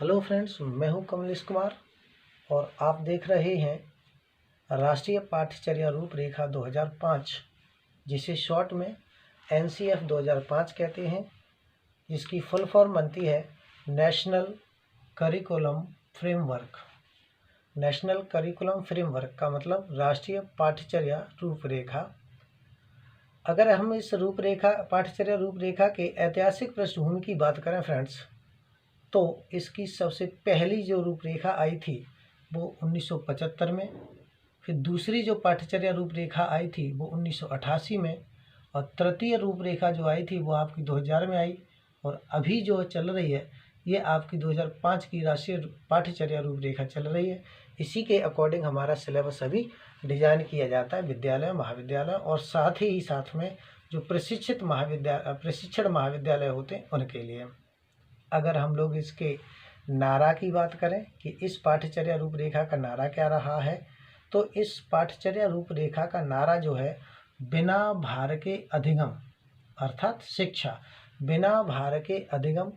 Hello friends, मैं हूं कमलेश कुमार और आप देख रहे हैं राष्ट्रीय पाठ्यचर्या रूपरेखा 2005, जिसे शॉर्ट में NCF 2005 कहते हैं, जिसकी फुल फॉर्म बनती है national curriculum framework. National curriculum framework का मतलब राष्ट्रीय पाठ्यचर्या रूपरेखा। अगर हम इस पाठ्यचर्या रूपरेखा के ऐतिहासिक पृष्ठभूमि की बात करें फ्रेंड्स, तो इसकी सबसे पहली जो रूपरेखा आई थी वो 1975 में, फिर दूसरी जो पाठ्यचर्या रूपरेखा आई थी वो 1988 में, और तृतीय रूपरेखा जो आई थी वो आपकी 2000 में आई, और अभी जो चल रही है ये आपकी 2005 की राष्ट्रीय पाठ्यचर्या रूपरेखा चल रही है। इसी के अकॉर्डिंग हमारा सिलेबस अभी डिजाइन किया जाता है विद्यालय, महाविद्यालय और साथ में जो प्रशिक्षण महाविद्यालय होते हैं उनके लिए। अगर हम लोग इसके नारा की बात करें कि इस पाठ्यचर्या रूपरेखा का नारा क्या रहा है, तो इस पाठ्यचर्या रूपरेखा का नारा जो है बिना भार के अधिगम, अर्थात शिक्षा, बिना भार के अधिगम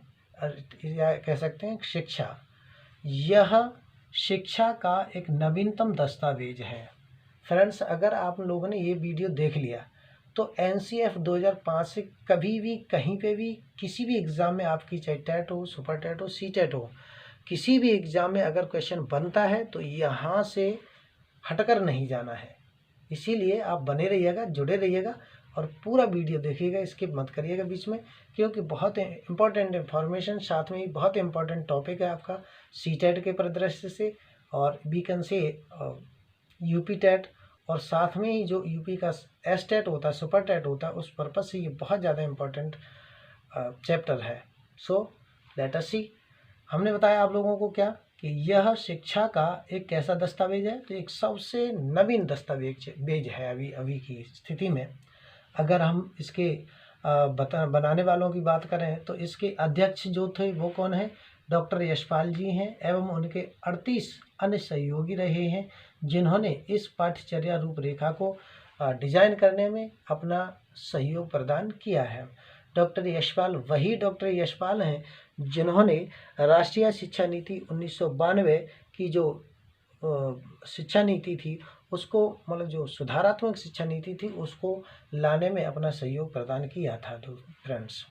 या कह सकते हैं शिक्षा, यह शिक्षा का एक नवीनतम दस्तावेज है। फ्रेंड्स, अगर आप लोगों ने ये वीडियो देख लिया तो NCF 2005 से कभी भी कहीं पे भी किसी भी एग्ज़ाम में आपकी, चाहे टेट हो, सुपर टेट हो, CTET हो, किसी भी एग्ज़ाम में अगर क्वेश्चन बनता है तो यहाँ से हटकर नहीं जाना है। इसीलिए आप बने रहिएगा, जुड़े रहिएगा और पूरा वीडियो देखिएगा, स्किप मत करिएगा बीच में, क्योंकि बहुत इम्पोर्टेंट इन्फॉर्मेशन, साथ में ही बहुत इम्पोर्टेंट टॉपिक है आपका CTET के परिदृश्य से, और we can say UP TET, और साथ में ही जो UP का STET होता है, सुपर टेट होता है, उस पर्पज़ से ये बहुत ज़्यादा इम्पोर्टेंट चैप्टर है। सो लेट अस सी। हमने बताया आप लोगों को क्या कि यह शिक्षा का एक कैसा दस्तावेज है, तो एक सबसे नवीन दस्तावेज है अभी की स्थिति में। अगर हम इसके बनाने वालों की बात करें तो इसके अध्यक्ष जो थे वो कौन है, डॉक्टर यशपाल जी हैं, एवं उनके 38 अन्य सहयोगी रहे हैं जिन्होंने इस पाठ्यचर्या रूपरेखा को डिजाइन करने में अपना सहयोग प्रदान किया है। डॉक्टर यशपाल वही डॉक्टर यशपाल हैं जिन्होंने राष्ट्रीय शिक्षा नीति 1992 की जो शिक्षा नीति थी उसको, मतलब जो सुधारात्मक शिक्षा नीति थी, उसको लाने में अपना सहयोग प्रदान किया था। तो फ्रेंड्स,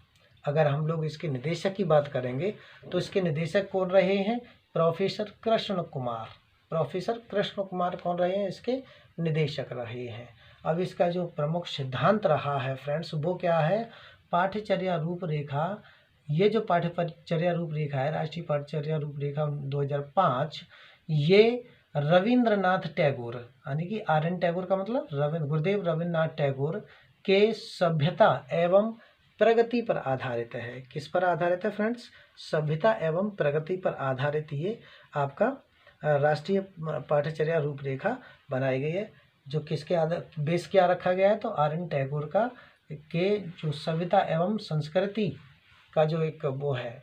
अगर हम लोग इसके निदेशक की बात करेंगे तो इसके निदेशक कौन रहे हैं, प्रोफेसर कृष्ण कुमार। प्रोफेसर कृष्ण कुमार कौन रहे हैं, इसके निदेशक रहे हैं। अब इसका जो प्रमुख सिद्धांत रहा है फ्रेंड्स वो क्या है, पाठ्यचर्या रूपरेखा, ये जो पाठ्यचर्या रूपरेखा है, राष्ट्रीय पाठ्यचर्या रूपरेखा 2005, ये रविंद्रनाथ टैगोर, यानी कि RN टैगोर का मतलब गुरुदेव रविंद्रनाथ टैगोर के सभ्यता एवं प्रगति पर आधारित है। किस पर आधारित है फ्रेंड्स, सभ्यता एवं प्रगति पर आधारित ये आपका राष्ट्रीय पाठ्यचर्या रूपरेखा बनाई गई है। जो किसके आधार बेस क्या रखा गया है, तो RN टैगोर का के जो सभ्यता एवं संस्कृति का जो एक वो है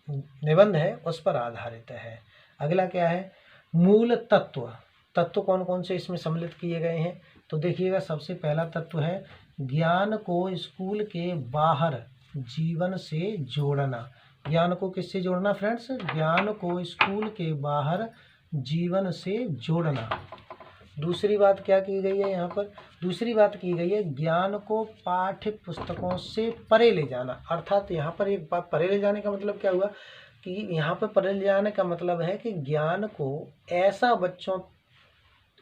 निबंध है उस पर आधारित है। अगला क्या है, मूल तत्व कौन कौन से इसमें सम्मिलित किए गए हैं, तो देखिएगा सबसे पहला तत्व है ज्ञान को स्कूल के बाहर जीवन से जोड़ना। ज्ञान को किससे जोड़ना फ्रेंड्स, ज्ञान को स्कूल के बाहर जीवन से जोड़ना। दूसरी बात क्या की गई है यहाँ पर, दूसरी बात की गई है ज्ञान को पाठ्य पुस्तकों से परे ले जाना। अर्थात यहाँ पर एक बात, परे ले जाने का मतलब क्या हुआ कि यहाँ पर परे ले जाने का मतलब है कि ज्ञान को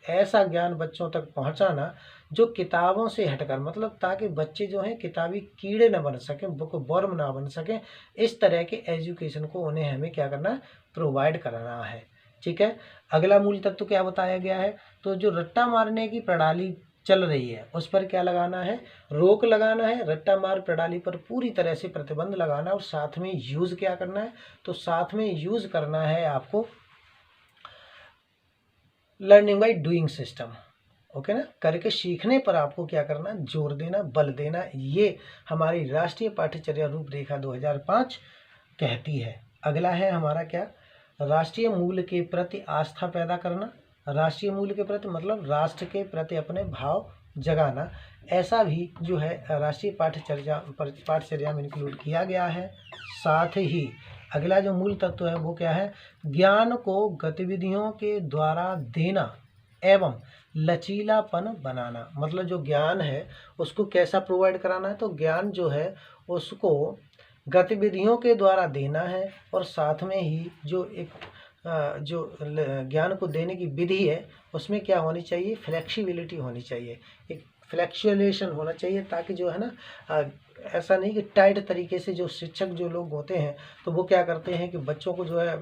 ऐसा ज्ञान बच्चों तक पहुँचाना जो किताबों से हटकर, मतलब ताकि बच्चे जो हैं किताबी कीड़े न बन सकें, बुक वर्म ना बन सकें, इस तरह के एजुकेशन को उन्हें हमें क्या करना है, प्रोवाइड कराना है। ठीक है। अगला मूल तत्व क्या बताया गया है, तो जो रट्टा मारने की प्रणाली चल रही है उस पर क्या लगाना है, रोक लगाना है। रट्टा मार प्रणाली पर पूरी तरह से प्रतिबंध लगाना, और साथ में यूज़ क्या करना है, तो साथ में यूज़ करना है आपको learning by doing system. Okay ना, करके सीखने पर आपको क्या करना, जोर देना, बल देना। ये हमारी राष्ट्रीय पाठ्यचर्या रूपरेखा 2005 कहती है। अगला है हमारा क्या, राष्ट्रीय मूल्य के प्रति आस्था पैदा करना। राष्ट्रीय मूल्य के प्रति मतलब राष्ट्र के प्रति अपने भाव जगाना। ऐसा भी जो है राष्ट्रीय पाठ्यचर्या में इंक्लूड किया गया है। साथ ही अगला जो मूल तत्व है वो क्या है, ज्ञान को गतिविधियों के द्वारा देना एवं लचीलापन बनाना। मतलब जो ज्ञान है उसको कैसा प्रोवाइड कराना है, तो ज्ञान जो है उसको गतिविधियों के द्वारा देना है और साथ में ही जो एक जो ज्ञान को देने की विधि है उसमें क्या होनी चाहिए, फ्लेक्सिबिलिटी होनी चाहिए, एक फ्लेक्चुएशन होना चाहिए, ताकि जो है ना ऐसा नहीं कि टाइट तरीके से जो शिक्षक जो लोग होते हैं तो वो क्या करते हैं कि बच्चों को जो है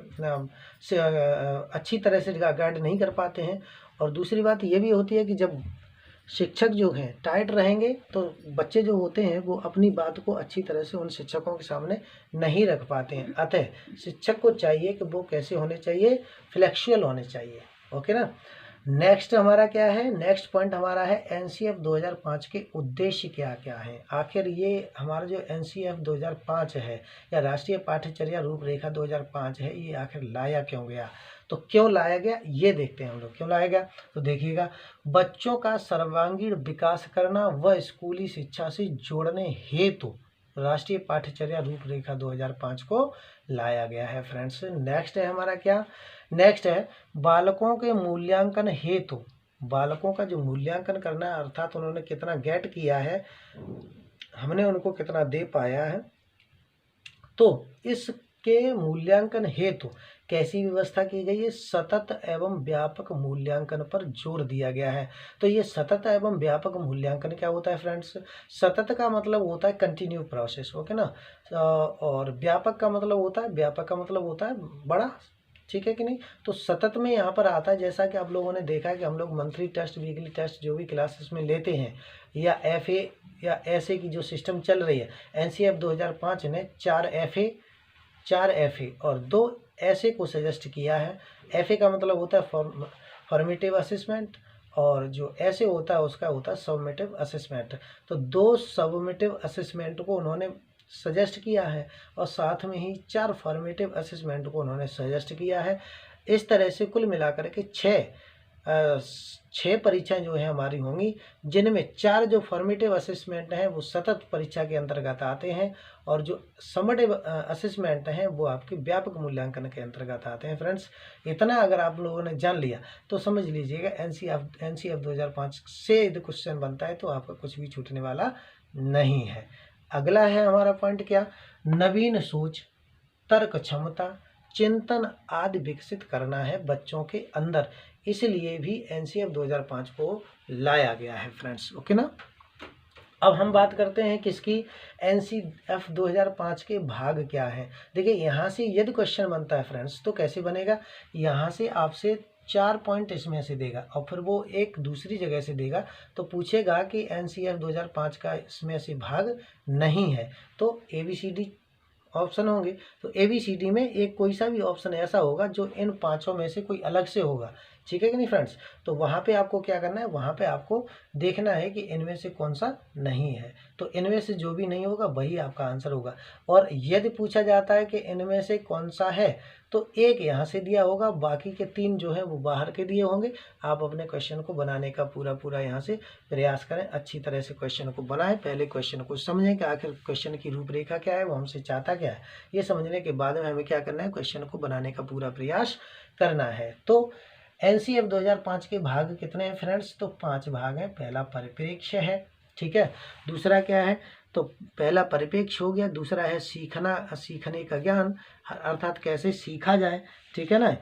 अच्छी तरह से गाइड नहीं कर पाते हैं। और दूसरी बात ये भी होती है कि जब शिक्षक जो हैं टाइट रहेंगे तो बच्चे जो होते हैं वो अपनी बात को अच्छी तरह से उन शिक्षकों के सामने नहीं रख पाते हैं। अतः शिक्षक को चाहिए कि वो कैसे होने चाहिए, फ्लेक्सिबल होने चाहिए। ओके ना। नेक्स्ट हमारा क्या है, नेक्स्ट पॉइंट हमारा है एनसीएफ 2005 के उद्देश्य क्या क्या हैं। आखिर ये हमारा जो एनसीएफ 2005 है या राष्ट्रीय पाठ्यचर्या रूपरेखा 2005 है, ये आखिर लाया क्यों गया, तो क्यों लाया गया ये देखते हैं हम लोग। क्यों लाया गया तो देखिएगा, बच्चों का सर्वांगीण विकास करना व स्कूली शिक्षा से जोड़ने हेतु राष्ट्रीय पाठ्यचर्या रूपरेखा 2005 को लाया गया है फ्रेंड्स। नेक्स्ट है हमारा क्या, नेक्स्ट है बालकों के मूल्यांकन हेतु, बालकों का जो मूल्यांकन करना है अर्थात उन्होंने कितना गेट किया है, हमने उनको कितना दे पाया है, तो इसके मूल्यांकन हेतु कैसी व्यवस्था की गई है, सतत एवं व्यापक मूल्यांकन पर जोर दिया गया है। तो ये सतत एवं व्यापक मूल्यांकन क्या होता है फ्रेंड्स, सतत का मतलब होता है कंटिन्यू प्रोसेस, ओके ना, और व्यापक का मतलब होता है बड़ा, ठीक है कि नहीं। तो सतत में यहाँ पर आता है, जैसा कि आप लोगों ने देखा है कि हम लोग मंथली टेस्ट, वीकली टेस्ट जो भी क्लासेस में लेते हैं, या एफए या ऐसे की जो सिस्टम चल रही है, एनसीएफ 2005 ने 4 एफए और 2 ऐसे को सजेस्ट किया है। एफए का मतलब होता है फॉर्मेटिव असेसमेंट और जो ऐसे होता है उसका होता है सबमिटिव असेसमेंट। तो 2 सबमिटिव असेसमेंट को उन्होंने सजेस्ट किया है और साथ में ही 4 फॉर्मेटिव असेसमेंट को उन्होंने सजेस्ट किया है। इस तरह से कुल मिलाकर के 6 परीक्षाएं जो है हमारी होंगी, जिनमें 4 जो फॉर्मेटिव असेसमेंट हैं वो सतत परीक्षा के अंतर्गत आते हैं और जो समटिव असेसमेंट हैं वो आपके व्यापक मूल्यांकन के अंतर्गत आते हैं। फ्रेंड्स, इतना अगर आप लोगों ने जान लिया तो समझ लीजिएगा एनसीएफ 2005 से यदि क्वेश्चन बनता है तो आपका कुछ भी छूटने वाला नहीं है। अगला है हमारा पॉइंट क्या, नवीन सोच, तर्क क्षमता, चिंतन आदि विकसित करना है बच्चों के अंदर, इसलिए भी एनसीएफ 2005 को लाया गया है फ्रेंड्स। ओके ना। अब हम बात करते हैं किसकी, एनसीएफ 2005 के भाग क्या है। देखिए यहाँ से यदि क्वेश्चन बनता है फ्रेंड्स तो कैसे बनेगा, यहाँ से आपसे 4 पॉइंट इसमें से देगा और फिर वो एक दूसरी जगह से देगा, तो पूछेगा कि एनसीएफ 2005 का इसमें से भाग नहीं है, तो ABCD ऑप्शन होंगे, तो ABCD में एक कोई सा भी ऑप्शन ऐसा होगा जो इन 5 में से कोई अलग से होगा, ठीक है कि नहीं फ्रेंड्स। तो वहाँ पे आपको क्या करना है, वहाँ पे आपको देखना है कि इनमें से कौन सा नहीं है, तो इनमें से जो भी नहीं होगा वही आपका आंसर होगा। और यदि पूछा जाता है कि इनमें से कौन सा है, तो एक यहाँ से दिया होगा, बाकी के 3 जो है वो बाहर के दिए होंगे। आप अपने क्वेश्चन को बनाने का पूरा यहाँ से प्रयास करें, अच्छी तरह से क्वेश्चन को बनाएं, पहले क्वेश्चन को समझें कि आखिर क्वेश्चन की रूपरेखा क्या है, वो हमसे चाहता क्या है, ये समझने के बाद में हमें क्या करना है, क्वेश्चन को बनाने का पूरा प्रयास करना है। तो एनसीएफ 2005 के भाग कितने हैं फ्रेंड्स, तो 5 भाग हैं। पहला परिप्रेक्ष्य है, ठीक है, दूसरा क्या है, तो पहला परिप्रेक्ष्य हो गया, दूसरा है सीखने का ज्ञान, अर्थात कैसे सीखा जाए, ठीक है ना,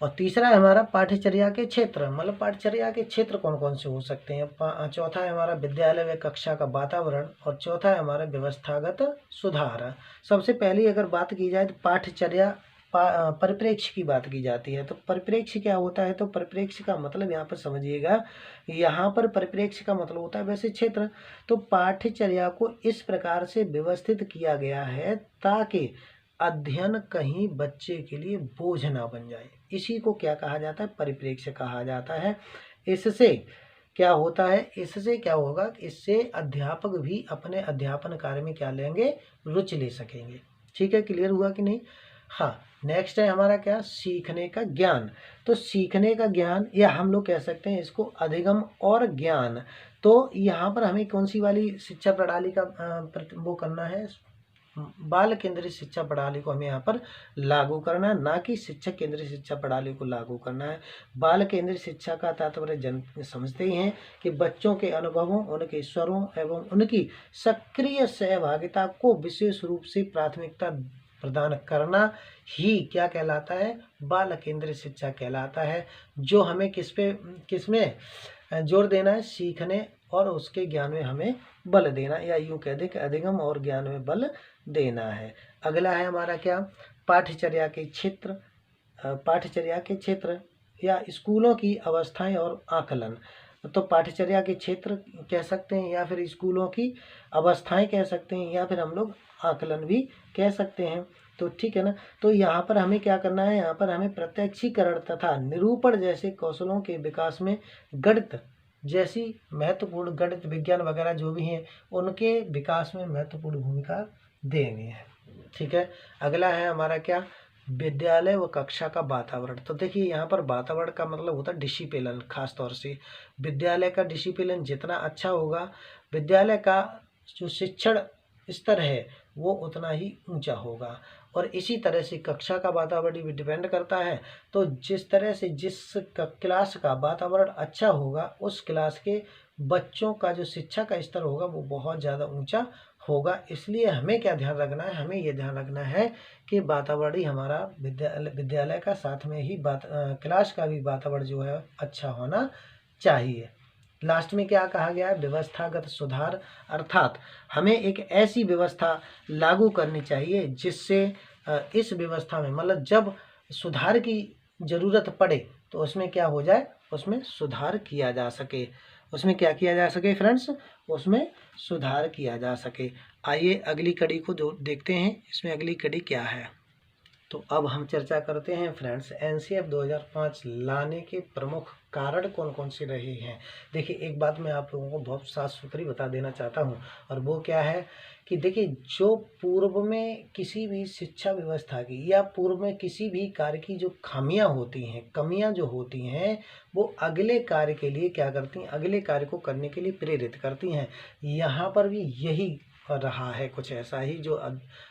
और तीसरा है हमारा पाठ्यचर्या के क्षेत्र, मतलब पाठ्यचर्या के क्षेत्र कौन कौन से हो सकते हैं। चौथा है हमारा विद्यालय व कक्षा का वातावरण और चौथा है हमारा व्यवस्थागत सुधार। सबसे पहले अगर बात की जाए तो पाठ्यचर्या परिप्रेक्ष्य की बात की जाती है, तो परिप्रेक्ष्य क्या होता है, तो परिप्रेक्ष्य का मतलब यहाँ पर समझिएगा, यहाँ पर परिप्रेक्ष्य का मतलब होता है वैसे क्षेत्र। तो पाठ्यचर्या को इस प्रकार से व्यवस्थित किया गया है ताकि अध्ययन कहीं बच्चे के लिए बोझ ना बन जाए, इसी को क्या कहा जाता है, परिप्रेक्ष्य कहा जाता है। इससे क्या होता है, इससे क्या होगा, इससे अध्यापक भी अपने अध्यापन कार्य में क्या लेंगे, रुचि ले सकेंगे। ठीक है, क्लियर हुआ कि नहीं। हाँ, नेक्स्ट है हमारा क्या, सीखने का ज्ञान। तो सीखने का ज्ञान या हम लोग कह सकते हैं इसको अधिगम और ज्ञान। तो यहाँ पर हमें कौन सी वाली शिक्षा प्रणाली का वो करना है, बाल केंद्रित शिक्षा प्रणाली को हमें यहाँ पर लागू करना है, ना कि शिक्षक केंद्रित शिक्षा प्रणाली को लागू करना है। बाल केंद्रित शिक्षा का तात्पर्य जन समझते ही हैं कि बच्चों के अनुभवों, उनके स्वरों एवं उनकी सक्रिय सहभागिता को विशेष रूप से प्राथमिकता प्रदान करना ही क्या कहलाता है, बाल केंद्रित शिक्षा कहलाता है। जो हमें किसमें जोर देना है, सीखने और उसके ज्ञान में हमें बल देना, या यूं कह दें कि अधिगम और ज्ञान में बल देना है। अगला है हमारा क्या, पाठ्यचर्या के क्षेत्र या स्कूलों की अवस्थाएं और आकलन। तो पाठ्यचर्या के क्षेत्र कह सकते हैं, या फिर स्कूलों की अवस्थाएं कह सकते हैं, या फिर हम लोग आकलन भी कह सकते हैं। तो ठीक है ना। तो यहाँ पर हमें क्या करना है, यहाँ पर हमें प्रत्यक्षीकरण तथा निरूपण जैसे कौशलों के विकास में गणित जैसी महत्वपूर्ण, गणित विज्ञान वगैरह जो भी हैं उनके विकास में महत्वपूर्ण भूमिका देंगे। ठीक है। अगला है हमारा क्या, विद्यालय व कक्षा का वातावरण। तो देखिए यहाँ पर वातावरण का मतलब होता है डिसिप्लिन। खास तौर से विद्यालय का डिसिप्लिन जितना अच्छा होगा, विद्यालय का जो शिक्षण स्तर है वो उतना ही ऊंचा होगा। और इसी तरह से कक्षा का वातावरण भी डिपेंड करता है। तो जिस तरह से जिस क्लास का वातावरण अच्छा होगा, उस क्लास के बच्चों का जो शिक्षा का स्तर होगा वो बहुत ज़्यादा ऊंचा होगा। इसलिए हमें क्या ध्यान रखना है, हमें ये ध्यान रखना है कि वातावरण ही हमारा विद्यालय का, साथ में ही क्लास का भी वातावरण जो है अच्छा होना चाहिए। लास्ट में क्या कहा गया है, व्यवस्थागत सुधार, अर्थात हमें एक ऐसी व्यवस्था लागू करनी चाहिए जिससे इस व्यवस्था में मतलब जब सुधार की ज़रूरत पड़े तो उसमें क्या हो जाए, उसमें सुधार किया जा सके। उसमें क्या किया जा सके फ्रेंड्स, उसमें सुधार किया जा सके। आइए अगली कड़ी को जो देखते हैं, इसमें अगली कड़ी क्या है। तो अब हम चर्चा करते हैं फ्रेंड्स, एनसीएफ 2005 लाने के प्रमुख कारण कौन कौन से रहे हैं। देखिए एक बात मैं आप लोगों को बहुत साफ सुथरी बता देना चाहता हूं, और वो क्या है कि देखिए जो पूर्व में किसी भी शिक्षा व्यवस्था की या पूर्व में किसी भी कार्य की जो खामियां होती हैं, कमियां जो होती हैं, वो अगले कार्य के लिए क्या करती हैं, अगले कार्य को करने के लिए प्रेरित करती हैं। यहाँ पर भी यही रहा है, कुछ ऐसा ही।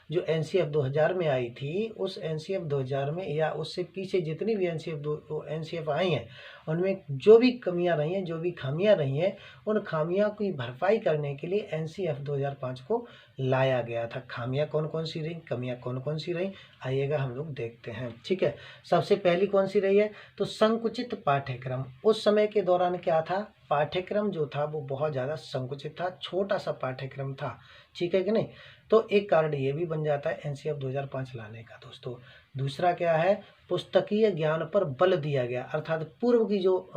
जो एनसीएफ 2000 में आई थी, उस एनसीएफ 2000 में या उससे पीछे जितनी भी एनसीएफ आई हैं, उनमें जो भी कमियां रही हैं, जो भी खामियां रही हैं, उन खामियां की भरपाई करने के लिए एनसीएफ 2005 को लाया गया था। खामियां कौन कौन सी रही, कमियां कौन कौन सी रही, आइएगा हम लोग देखते हैं। ठीक है। सबसे पहली कौन सी रही है, तो संकुचित पाठ्यक्रम। उस समय के दौरान क्या था, पाठ्यक्रम जो था वो बहुत ज़्यादा संकुचित था, छोटा सा पाठ्यक्रम था। ठीक है कि नहीं। तो एक कारण ये भी बन जाता है एनसीएफ 2005 लाने का दोस्तों। दूसरा क्या है, पुस्तकीय ज्ञान पर बल दिया गया, अर्थात पूर्व की जो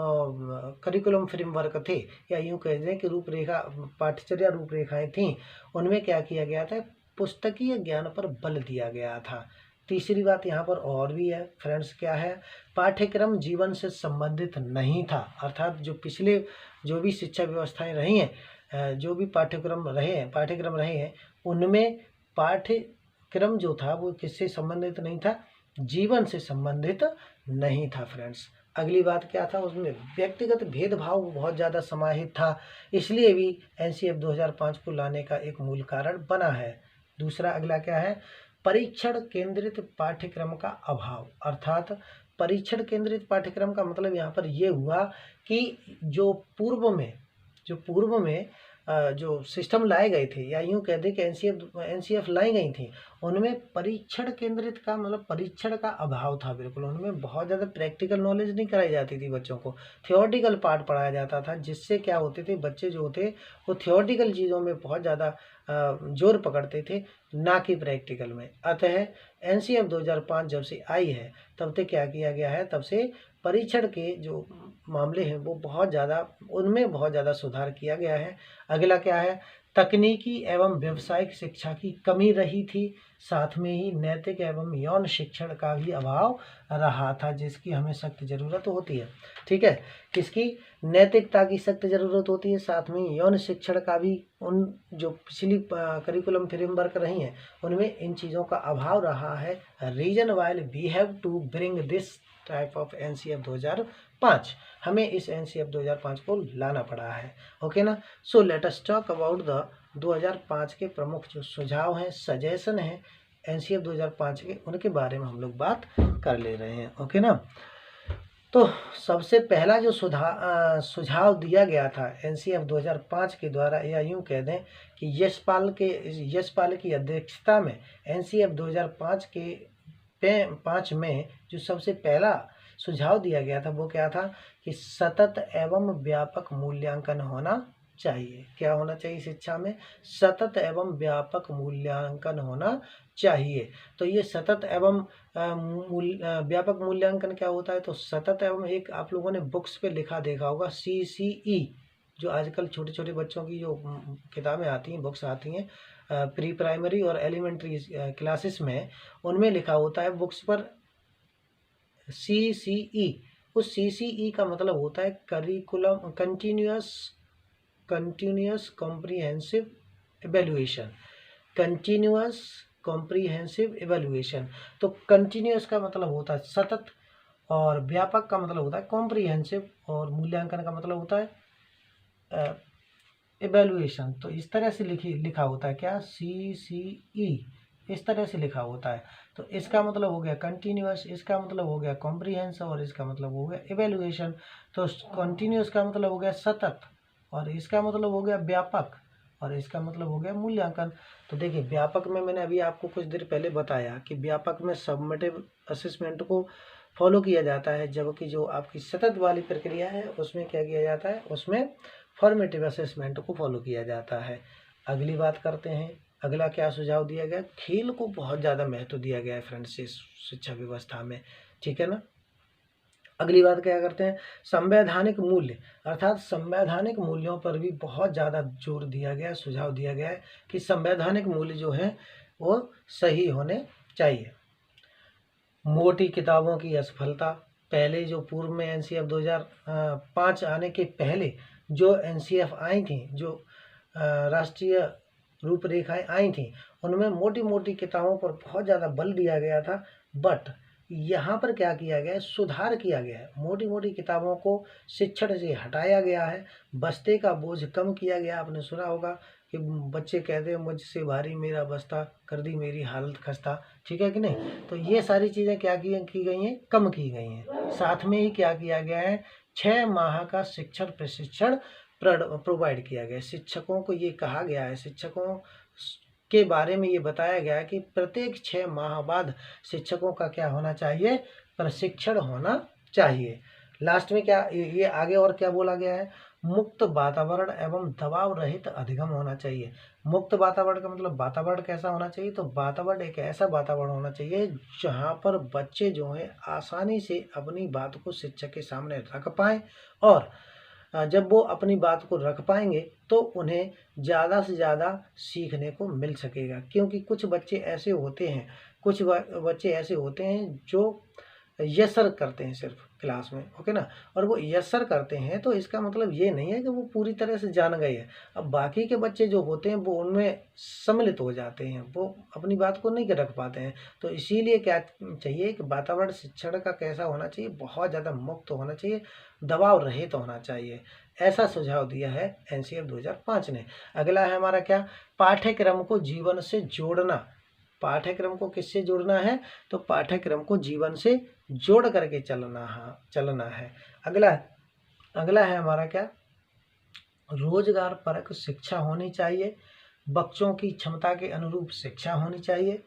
करिकुलम फ्रेमवर्क थे, या यूं कह दें कि रूपरेखा, पाठ्यचर्या रूपरेखाएं थीं, उनमें क्या किया गया था, पुस्तकीय ज्ञान पर बल दिया गया था। तीसरी बात यहाँ पर और भी है फ्रेंड्स, क्या है, पाठ्यक्रम जीवन से संबंधित नहीं था। अर्थात जो पिछले जो भी शिक्षा व्यवस्थाएं रही हैं, जो भी पाठ्यक्रम रहे हैं, उनमें पाठ्यक्रम जो था वो किससे संबंधित नहीं था, जीवन से संबंधित नहीं था फ्रेंड्स। अगली बात क्या था, उसमें व्यक्तिगत भेदभाव बहुत ज़्यादा समाहित था, इसलिए भी एनसीएफ 2005 को लाने का एक मूल कारण बना है। दूसरा अगला क्या है, परीक्षण केंद्रित पाठ्यक्रम का अभाव। अर्थात परीक्षण केंद्रित पाठ्यक्रम का मतलब यहाँ पर ये हुआ कि जो पूर्व में जो सिस्टम लाए गए थे, या यूं कह दें कि एनसीएफ लाई गई थी, उनमें परीक्षण केंद्रित का मतलब परीक्षण का अभाव था बिल्कुल। उनमें बहुत ज़्यादा प्रैक्टिकल नॉलेज नहीं कराई जाती थी बच्चों को, थियोरटिकल पार्ट पढ़ाया जाता था, जिससे क्या होते थे, बच्चे जो होते वो थियोरटिकल चीज़ों में बहुत ज़्यादा जोर पकड़ते थे, ना कि प्रैक्टिकल में। अतः एनसीएफ 2005 जब से आई है तब से क्या किया गया है, तब से परीक्षण के जो मामले हैं वो बहुत ज़्यादा, उनमें बहुत ज़्यादा सुधार किया गया है। अगला क्या है, तकनीकी एवं व्यावसायिक शिक्षा की कमी रही थी, साथ में ही नैतिक एवं यौन शिक्षण का भी अभाव रहा था, जिसकी हमें सख्त ज़रूरत होती है। ठीक है, किसकी, नैतिकता की सख्त ज़रूरत होती है, साथ में यौन शिक्षण का भी। उन जो पिछली करिकुलम फ्रेमवर्क रही हैं उनमें इन चीज़ों का अभाव रहा है। Reason while we have to bring this type of NCF 2005, हमें इस एनसीएफ 2005 को लाना पड़ा है। ओके ना। So let us talk about the 2005 के प्रमुख जो सुझाव हैं, सजेशन हैं एनसीएफ 2005 के, उनके बारे में हम लोग बात कर ले रहे हैं। ओके ना। तो सबसे पहला जो सुझाव दिया गया था एनसीएफ 2005 के द्वारा, या यूं कह दें कि यशपाल की अध्यक्षता में एनसीएफ 2005 के 5 में जो सबसे पहला सुझाव दिया गया था वो क्या था कि सतत एवं व्यापक मूल्यांकन होना चाहिए। क्या होना चाहिए शिक्षा में? सतत एवं व्यापक मूल्यांकन होना चाहिए। तो ये सतत एवं व्यापक मूल्यांकन क्या होता है? तो सतत एवं, एक आप लोगों ने बुक्स पे लिखा देखा होगा CCE, जो आजकल छोटे छोटे बच्चों की जो किताबें आती हैं, बुक्स आती हैं प्री प्राइमरी और एलिमेंट्री क्लासेस में, उनमें लिखा होता है बुक्स पर CCE। उस CCE का मतलब होता है curriculum continuous comprehensive evaluation. Continuous comprehensive evaluation. तो कंटिन्यूअस का मतलब होता है सतत, और व्यापक का मतलब होता है कॉम्प्रिहेंसिव, और मूल्यांकन का मतलब होता है एवेल्युएशन। तो इस तरह से लिखा होता है क्या? CCE इस तरह से लिखा होता है। तो इसका मतलब हो गया कंटिन्यूअस, इसका मतलब हो गया कॉम्प्रिहेंसिव, और इसका मतलब हो गया एवेल्युएशन। तो कंटिन्यूअस का मतलब हो गया सतत, और इसका मतलब हो गया व्यापक, और इसका मतलब हो गया मूल्यांकन। तो देखिए व्यापक में मैंने अभी आपको कुछ देर पहले बताया कि व्यापक में सबमिटिव असेसमेंट को फॉलो किया जाता है, जबकि जो आपकी सतत वाली प्रक्रिया है उसमें क्या किया जाता है? उसमें फॉर्मेटिव असेसमेंट को फॉलो किया जाता है। अगली बात करते हैं, अगला क्या सुझाव दिया गया? खेल को बहुत ज़्यादा महत्व दिया गया है फ्रेंड्स इस शिक्षा व्यवस्था में, ठीक है ना। अगली बात क्या करते हैं? संवैधानिक मूल्य, अर्थात संवैधानिक मूल्यों पर भी बहुत ज़्यादा जोर दिया गया, सुझाव दिया गया है कि संवैधानिक मूल्य जो है वो सही होने चाहिए। मोटी किताबों की असफलता, पहले जो पूर्व में एनसीएफ 2005 आने के पहले जो एनसीएफ आई थी, जो राष्ट्रीय रूपरेखाएं आई थी, उनमें मोटी मोटी किताबों पर बहुत ज़्यादा बल दिया गया था। बट यहाँ पर क्या किया गया है? सुधार किया गया है। मोटी मोटी किताबों को शिक्षण से हटाया गया है, बस्ते का बोझ कम किया गया। आपने सुना होगा कि बच्चे कहते हैं मुझसे भारी मेरा बस्ता, कर दी मेरी हालत खस्ता, ठीक है कि नहीं। तो ये सारी चीज़ें क्या की गई हैं? कम की गई हैं। साथ में ही क्या किया गया है? 6 माह का शिक्षण प्रशिक्षण प्रोवाइड किया गया। शिक्षकों को ये कहा गया है, शिक्षकों के बारे में ये बताया गया है कि प्रत्येक 6 माह बाद शिक्षकों का क्या होना चाहिए? प्रशिक्षण होना चाहिए। लास्ट में क्या ये आगे और क्या बोला गया है? मुक्त वातावरण एवं दबाव रहित अधिगम होना चाहिए। मुक्त वातावरण का मतलब वातावरण कैसा होना चाहिए? तो वातावरण एक ऐसा वातावरण होना चाहिए जहाँ पर बच्चे जो हैं आसानी से अपनी बात को शिक्षक के सामने रख पाएं, और जब वो अपनी बात को रख पाएंगे तो उन्हें ज़्यादा से ज़्यादा सीखने को मिल सकेगा। क्योंकि कुछ बच्चे ऐसे होते हैं जो यस सर करते हैं सिर्फ क्लास में, ओके ना। और वो यस सर करते हैं तो इसका मतलब ये नहीं है कि वो पूरी तरह से जान गए हैं। अब बाकी के बच्चे जो होते हैं वो उनमें सम्मिलित हो जाते हैं, वो अपनी बात को नहीं रख पाते हैं। तो इसीलिए क्या चाहिए कि वातावरण शिक्षण का कैसा होना चाहिए? बहुत ज़्यादा मुक्त होना चाहिए, दबाव रहित होना चाहिए। ऐसा सुझाव दिया है एनसीएफ 2005 ने। अगला है हमारा क्या? पाठ्यक्रम को जीवन से जोड़ना। पाठ्यक्रम को किससे जोड़ना है? तो पाठ्यक्रम को जीवन से जोड़ करके चलना है। अगला है हमारा क्या? रोजगार परक शिक्षा होनी चाहिए। बच्चों की क्षमता के अनुरूप शिक्षा होनी चाहिए।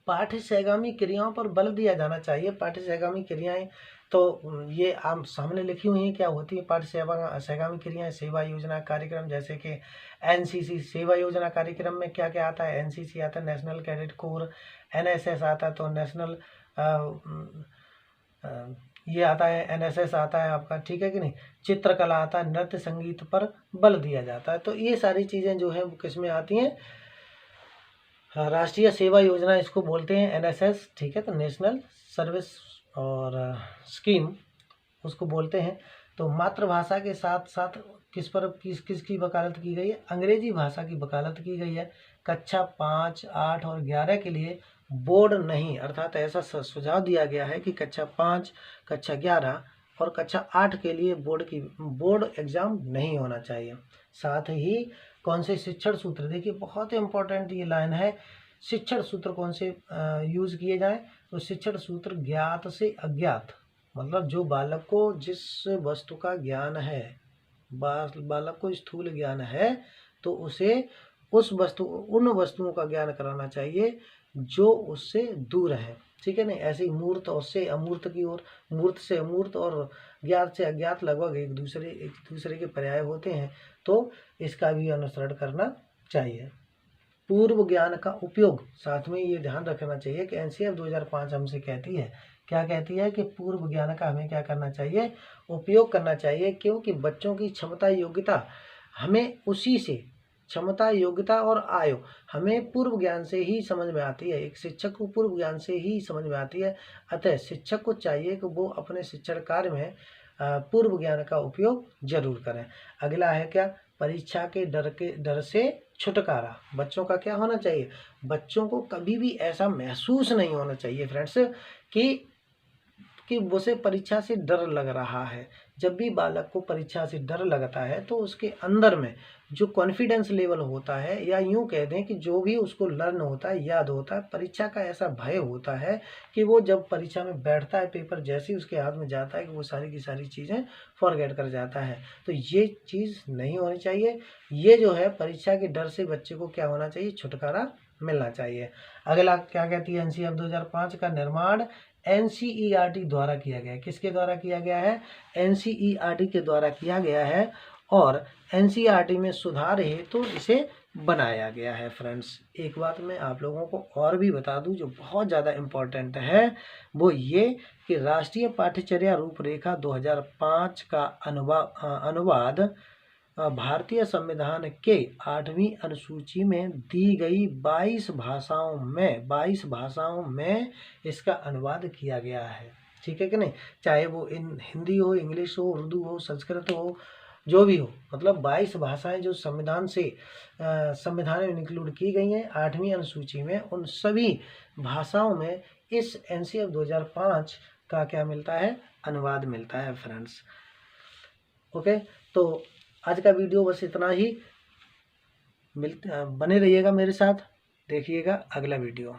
पाठ्य सहगामी क्रियाओं पर बल दिया जाना चाहिए। पाठ्य सहगामी क्रियाएं तो ये आप सामने लिखी हुई हैं क्या होती है पाठ्य सहगामी क्रियाएं। सेवा योजना कार्यक्रम, जैसे कि एनसीसी सेवा योजना कार्यक्रम में क्या क्या आता है? एनसीसी आता है, नेशनल कैडेट कोर। एनएसएस आता है तो नेशनल ये आता है, एनएसएस आता है आपका, ठीक है कि नहीं। चित्रकला आता है, नृत्य संगीत पर बल दिया जाता है। तो ये सारी चीज़ें जो है वो किस में आती हैं? राष्ट्रीय सेवा योजना इसको बोलते हैं, एनएसएस, ठीक है। तो नेशनल सर्विस और स्कीम उसको बोलते हैं। तो मातृभाषा के साथ साथ किसकी वकालत की गई है? अंग्रेजी भाषा की वकालत की गई है। कक्षा 5, 8 और 11 के लिए बोर्ड नहीं, अर्थात ऐसा सुझाव दिया गया है कि कक्षा 5, कक्षा 11 और कक्षा 8 के लिए बोर्ड एग्जाम नहीं होना चाहिए। साथ ही कौन से शिक्षण सूत्र, देखिए बहुत इंपॉर्टेंट ये लाइन है, शिक्षण सूत्र कौन से यूज किए जाएं, तो शिक्षण सूत्र ज्ञात से अज्ञात, मतलब जो बालक को जिस वस्तु का ज्ञान है, बालक को स्थूल ज्ञान है, तो उसे उन वस्तुओं का ज्ञान कराना चाहिए जो उससे दूर है, ठीक है नहीं। ऐसे ही मूर्त उससे अमूर्त की ओर, मूर्त से अमूर्त और ज्ञात से अज्ञात लगभग एक दूसरे के पर्याय होते हैं, तो इसका भी अनुसरण करना चाहिए। पूर्व ज्ञान का उपयोग, साथ में ये ध्यान रखना चाहिए कि एनसीएफ 2005 हमसे कहती है, क्या कहती है कि पूर्व ज्ञान का हमें क्या करना चाहिए, उपयोग करना चाहिए, क्योंकि बच्चों की क्षमता योग्यता हमें उसी से, क्षमता योग्यता और आयु हमें पूर्व ज्ञान से ही समझ में आती है, एक शिक्षक को पूर्व ज्ञान से ही समझ में आती है। अतः शिक्षक को चाहिए कि वो अपने शिक्षण कार्य में पूर्व ज्ञान का उपयोग जरूर करें। अगला है क्या, परीक्षा के डर से छुटकारा। बच्चों का क्या होना चाहिए, बच्चों को कभी भी ऐसा महसूस नहीं होना चाहिए फ्रेंड्स कि उसे परीक्षा से डर लग रहा है। जब भी बालक को परीक्षा से डर लगता है तो उसके अंदर में जो कॉन्फिडेंस लेवल होता है, या यूं कह दें कि जो भी उसको लर्न होता है, याद होता है, परीक्षा का ऐसा भय होता है कि वो जब परीक्षा में बैठता है, पेपर जैसे ही उसके हाथ में जाता है कि वो सारी की सारी चीज़ें फॉरगेट कर जाता है। तो ये चीज़ नहीं होनी चाहिए। ये जो है परीक्षा के डर से बच्चे को क्या होना चाहिए, छुटकारा मिलना चाहिए। अगला क्या कहती है एनसीएफ 2005 का निर्माण एनसीईआरटी द्वारा किया गया है। किसके द्वारा किया गया है, एनसीईआरटी के द्वारा किया गया है, और एनसीईआरटी में सुधार है तो इसे बनाया गया है। फ्रेंड्स एक बात मैं आप लोगों को और भी बता दूं जो बहुत ज़्यादा इम्पोर्टेंट है, वो ये कि राष्ट्रीय पाठ्यचर्या रूपरेखा 2005 का अनुवाद भारतीय संविधान के 8वीं अनुसूची में दी गई 22 भाषाओं में इसका अनुवाद किया गया है, ठीक है कि नहीं। चाहे वो हिंदी हो, इंग्लिश हो, उर्दू हो, संस्कृत हो, जो भी हो, मतलब 22 भाषाएं जो संविधान में इंक्लूड की गई हैं 8वीं अनुसूची में, उन सभी भाषाओं में इस एनसीएफ 2005 का क्या मिलता है, अनुवाद मिलता है फ्रेंड्स। ओके, तो आज का वीडियो बस इतना ही। बने रहिएगा मेरे साथ, देखिएगा अगला वीडियो।